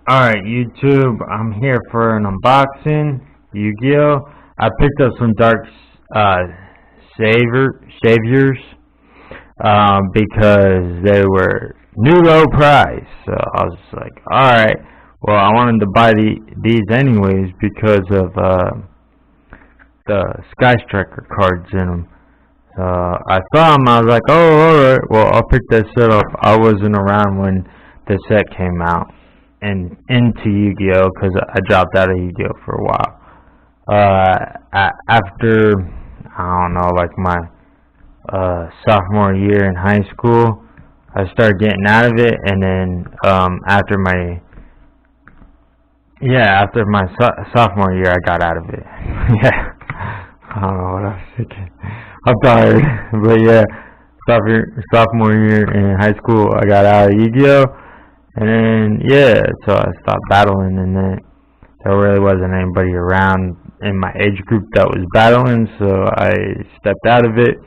Alright, YouTube, I'm here for an unboxing. Yu-Gi-Oh! I picked up some Dark Saviors because they were new low price. So I was like, alright, well, I wanted to buy these anyways because of the Sky Striker cards in them. I saw them, I was like, oh, alright, well, I'll pick that set up. I wasn't around when the set came out and into Yu-Gi-Oh! Because I dropped out of Yu-Gi-Oh! For a while. After, I don't know, like my sophomore year in high school, I started getting out of it, and then after my sophomore year, I got out of it. Yeah, I don't know what I was thinking. I'm tired, but yeah, sophomore year in high school, I got out of Yu-Gi-Oh! And then, yeah, so I stopped battling, and then there really wasn't anybody around in my age group that was battling, so I stepped out of it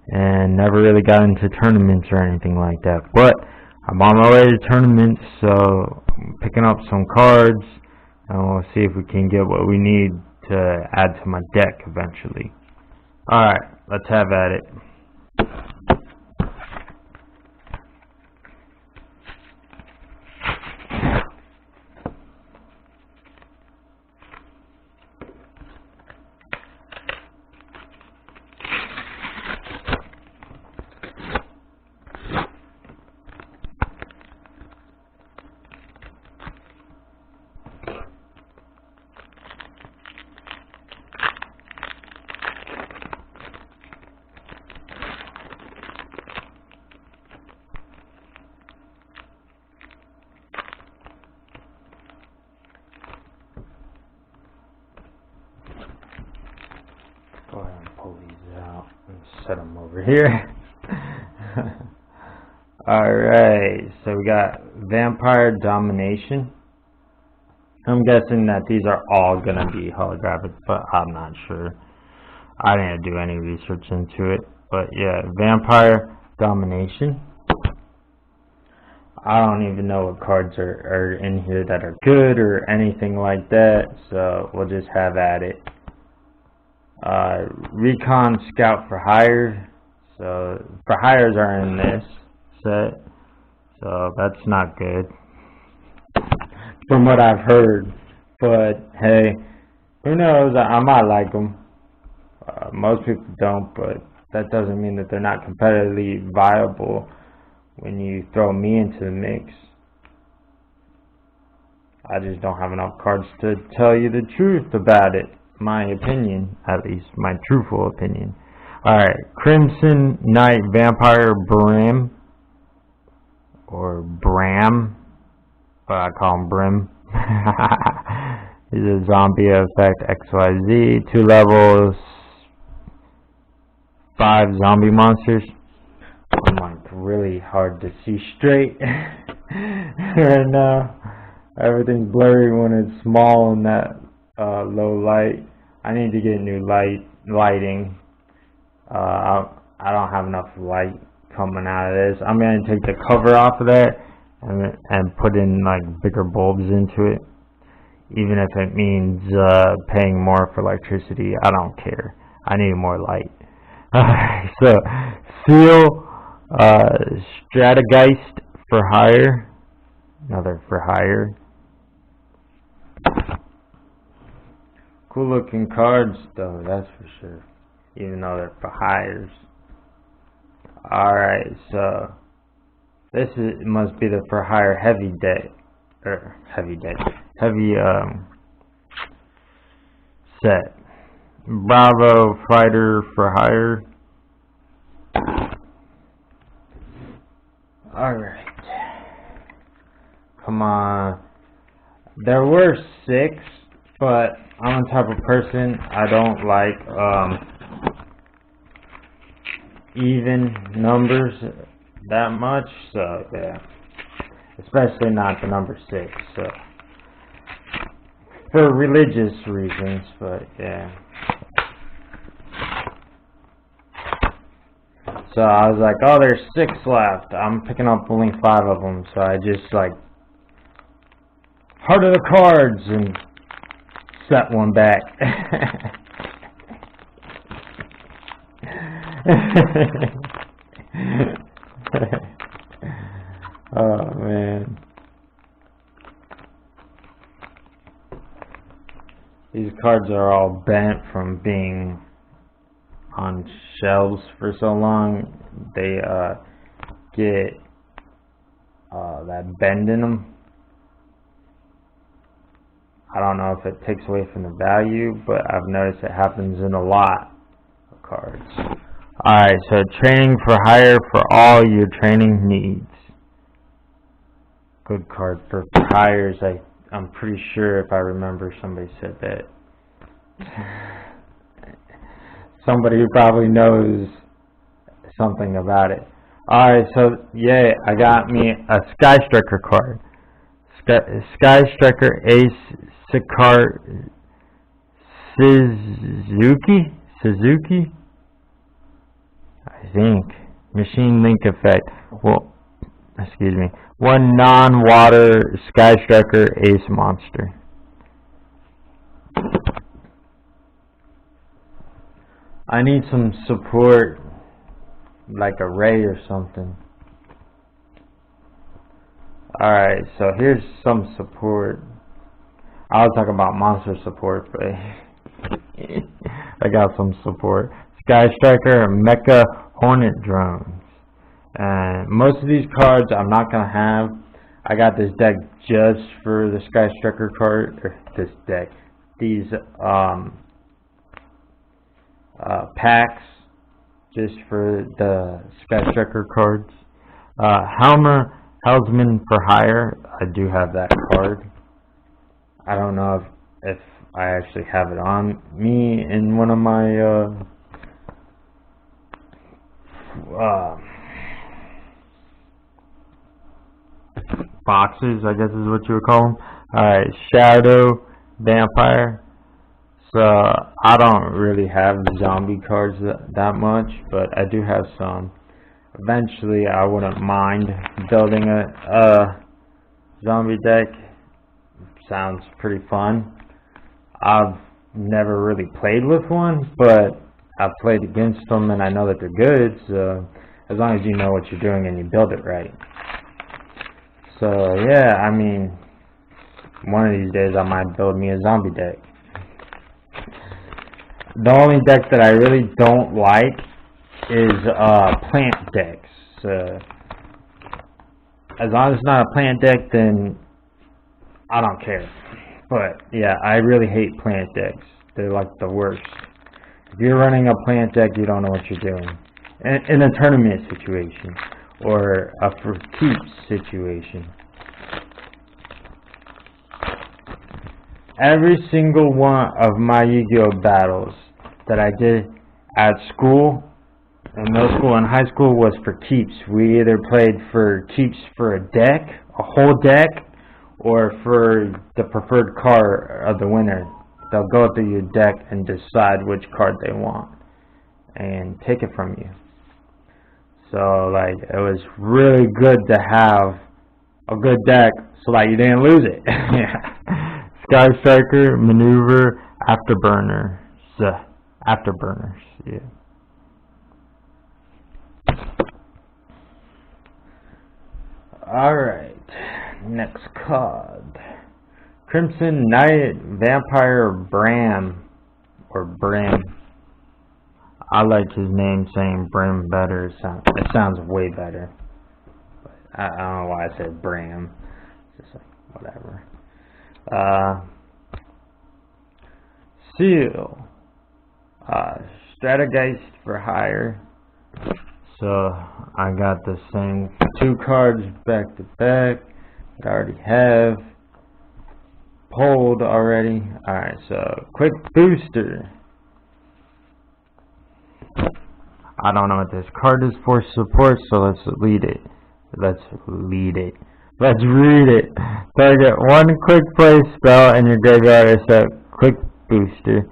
and never really got into tournaments or anything like that. But I'm on my way to tournaments, so I'm picking up some cards, and we'll see if we can get what we need to add to my deck eventually. Alright, let's have at it. Go ahead and pull these out and set them over here. Alright, so we got Vampire Domination. I'm guessing that these are all going to be holographic, but I'm not sure. I didn't do any research into it. But yeah, Vampire Domination. I don't even know what cards are in here that are good or anything like that, so we'll just have at it. Recon Scout for Hire. So for hires are in this set, so that's not good from what I've heard. But hey, who knows? I might like them. Most people don't, but that doesn't mean that they're not competitively viable when you throw me into the mix. I just don't have enough cards to tell you the truth about it. My opinion, at least my truthful opinion. Alright, Crimson Knight Vampire Bram, or Bram, but I call him Brim. He's a zombie effect XYZ, 2 levels, 5 zombie monsters. I'm like really hard to see straight right now. Everything's blurry when it's small in that low light. I need to get new lighting. I don't have enough light coming out of this. I'm going to take the cover off of that and put in like bigger bulbs into it. Even if it means paying more for electricity, I don't care. I need more light. So, Seal Stratageist for Hire. Another for Hire. Cool looking cards though, that's for sure. Even though they're for hires. Alright, so this must be the for hire heavy set. Bravo Fighter for Hire. Alright. Come on. There were 6, but I'm the type of person, I don't like even numbers that much, so yeah. Especially not the number 6, so for religious reasons, but yeah. So I was like, oh, there's 6 left. I'm picking up only 5 of them, so I just like Heart of the cards and set one back. Oh man. These cards are all bent from being on shelves for so long. They get that bend in them. I don't know if it takes away from the value, but I've noticed it happens in a lot of cards. Alright, so training for hire for all your training needs. Good card for hires. I'm pretty sure if I remember somebody said that. Somebody who probably knows something about it. Alright, so yeah, I got me a Sky Striker card. Sky Striker Ace Sakar Suzuki? I think. Machine Link Effect. Well, excuse me. One non-water Sky Striker Ace monster. I need some support, like a Ray or something. Alright, so here's some support. I was talking about monster support, but I got some support. Sky Striker and Mecha Hornet Drones. And most of these cards I'm not going to have. I got this deck just for the Sky Striker card. Or this deck. These packs just for the Sky Striker cards. Helmsman for Hire. I do have that card. I don't know if I actually have it on me in one of my boxes, I guess is what you would call them. Alright, Shadow Vampire. So I don't really have zombie cards that much, but I do have some. Eventually I wouldn't mind building a zombie deck. Sounds pretty fun. I've never really played with one, but I've played against them and I know that they're good, so as long as you know what you're doing and you build it right. So yeah, I mean, one of these days I might build me a zombie deck. The only deck that I really don't like is plant decks. As long as it's not a plant deck, then I don't care. But yeah, I really hate plant decks. They're like the worst. If you're running a plant deck, you don't know what you're doing. In a tournament situation or a for keeps situation. Every single one of my Yu-Gi-Oh battles that I did at school, in middle school and high school, was for keeps. We either played for keeps for a deck, a whole deck, or for the preferred card of the winner. They'll go through your deck and decide which card they want and take it from you. So like, it was really good to have a good deck so that you didn't lose it. Yeah. Sky Striker, Maneuver, Afterburners. Afterburners, yeah. Alright, next card. Crimson Knight Vampire Bram, or Bram. I like his name saying Bram better. It sounds way better. But I don't know why I said Bram. Just like, whatever. Seal. Strategeist for Hire. So I got the same two cards back to back that I already have pulled already. Alright, so quick booster. I don't know what this card is for support, so let's read it. Let's read it. Target one quick play spell in your graveyard is a quick booster.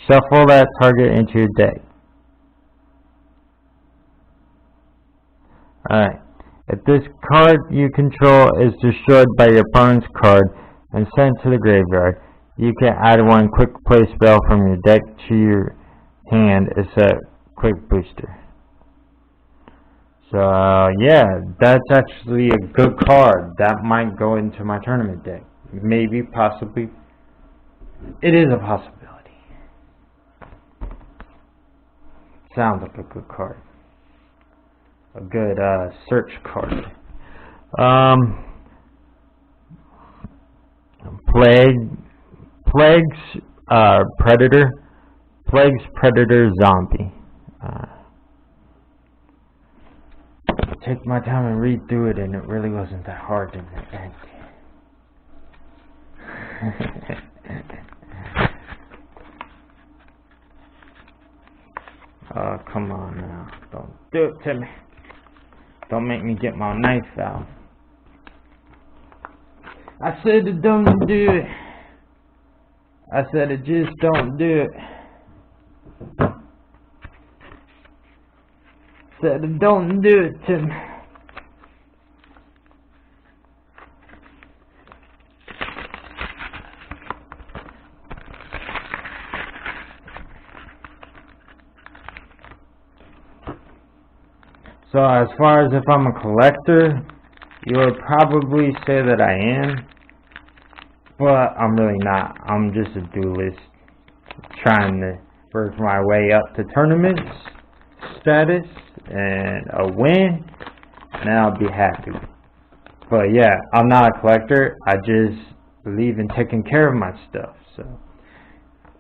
Shuffle that target into your deck. Alright. If this card you control is destroyed by your opponent's card, and sent to the graveyard. You can add one quick play spell from your deck to your hand as a quick booster. So, yeah, that's actually a good card. That might go into my tournament deck. Maybe, possibly. It is a possibility. Sounds like a good card. A good search card. Plagues, Predator, Zombie. Take my time and read through it, and it really wasn't that hard in the end. Oh, come on now. Don't do it to me. Don't make me get my knife out. I said it don't do it. I said it just don't do it. Said it don't do it to me. So as far as if I'm a collector, you would probably say that I am, but I'm really not. I'm just a duelist trying to work my way up to tournaments status and a win, and I'll be happy. But yeah, I'm not a collector. I just believe in taking care of my stuff, so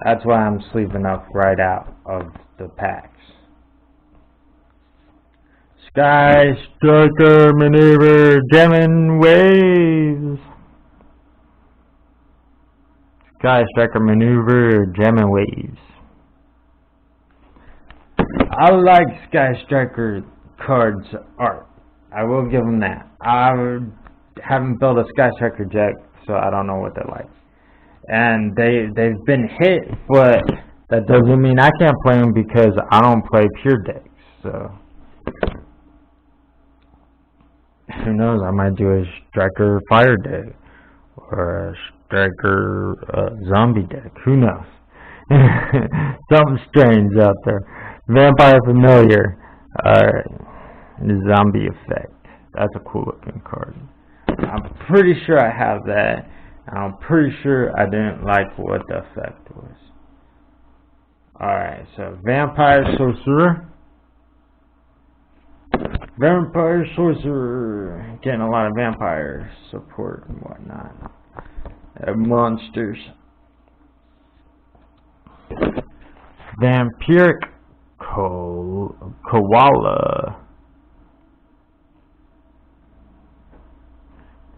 that's why I'm sleeping up right out of the packs. Sky Striker Maneuver, Jamming Waves. Sky Striker Maneuver, Jamming Waves. I like Sky Striker cards art. I will give them that. I haven't built a Sky Striker deck, so I don't know what they're like. And they've been hit, but that doesn't mean I can't play them because I don't play pure decks. So who knows? I might do a Striker Fire deck or a Striker Zombie deck. Who knows? Something strange out there. Vampire Familiar, the Zombie Effect. That's a cool looking card. I'm pretty sure I have that. I'm pretty sure I didn't like what the effect was. Alright, so Vampire Sorcerer. Vampire Sorcerer. Getting a lot of vampire support and whatnot. Monsters. Vampiric Koala.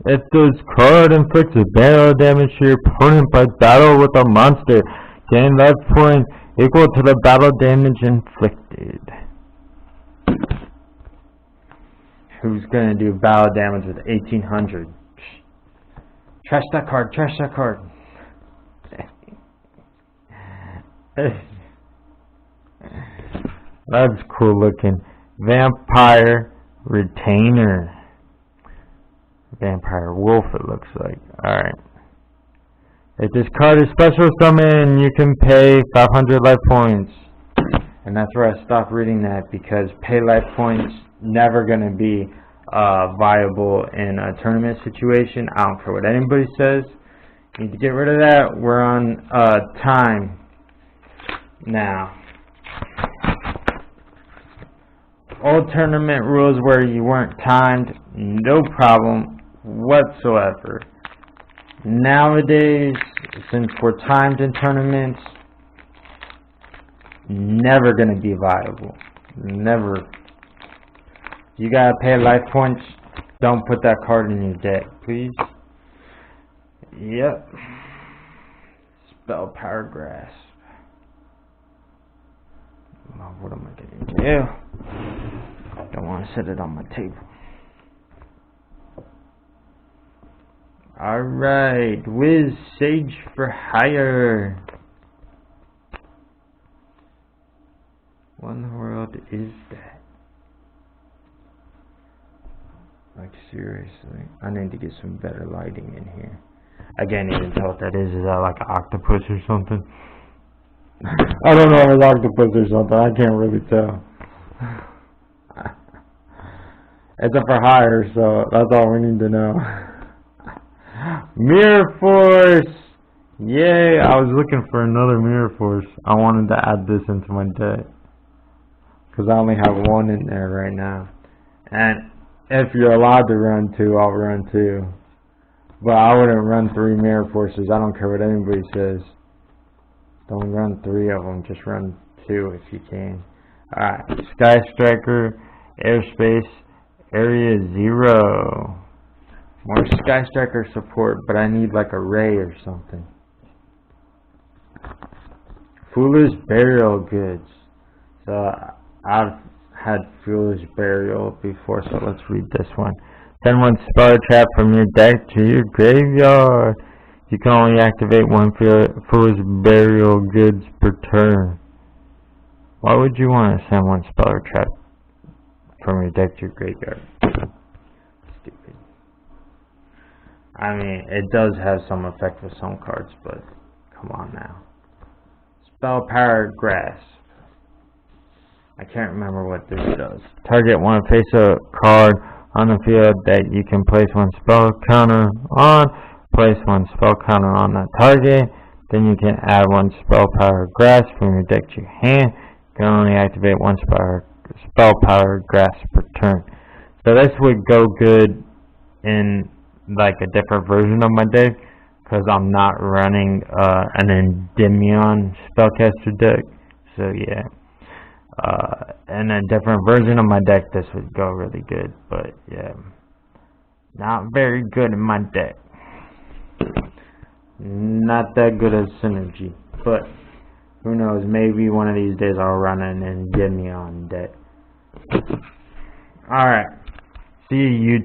If this card inflicts a battle damage to your opponent by battle with a monster, gain life points equal to the battle damage inflicted. Who's gonna do battle damage with 1800? Trash that card, trash that card. That's cool looking. Vampire Retainer. Vampire Wolf it looks like. Alright. If this card is special summon, you can pay 500 life points. And that's where I stopped reading that, because pay life points never going to be viable in a tournament situation. I don't care what anybody says. You need to get rid of that. We're on time now. Old tournament rules where you weren't timed, no problem whatsoever. Nowadays, since we're timed in tournaments, never going to be viable. Never. You gotta pay life points. Don't put that card in your deck, please. Yep. Spell Power Grasp. Oh, what am I getting? Yeah. Don't want to set it on my table. Alright. Wiz Sage for Hire. What in the world is that? Like, seriously, I need to get some better lighting in here. I can't even tell what that is. Is that like an octopus or something? I don't know if it's octopus or something. I can't really tell. It's a for hire, so that's all we need to know. Mirror Force! Yay! I was looking for another Mirror Force. I wanted to add this into my deck. Because I only have one in there right now. And if you're allowed to run 2, I'll run 2. But I wouldn't run 3 Mirror Forces. I don't care what anybody says. Don't run 3 of them. Just run 2 if you can. Alright. Sky Striker, Airspace, Area 0. More Sky Striker support, but I need like a Ray or something. Foolish Burial Goods. So I've had Foolish Burial before, so let's read this one. Send 1 spell trap from your deck to your graveyard. You can only activate 1 Foolish Burial Goods per turn. Why would you want to send 1 spell trap from your deck to your graveyard? Stupid. I mean, it does have some effect with some cards, but come on now. Spell Power Grasp. I can't remember what this does. Target 1 face a card on the field that you can place 1 spell counter on. Place 1 spell counter on that target. Then you can add 1 spell power grasp from your deck to your hand. You can only activate 1 spell power grasp per turn. So this would go good in like a different version of my deck, because I'm not running an Endymion spellcaster deck. So yeah. In a different version of my deck, this would go really good, but yeah, not very good in my deck. Not that good of synergy, but who knows, maybe one of these days I'll run an Endymion deck. Alright, see you, YouTube.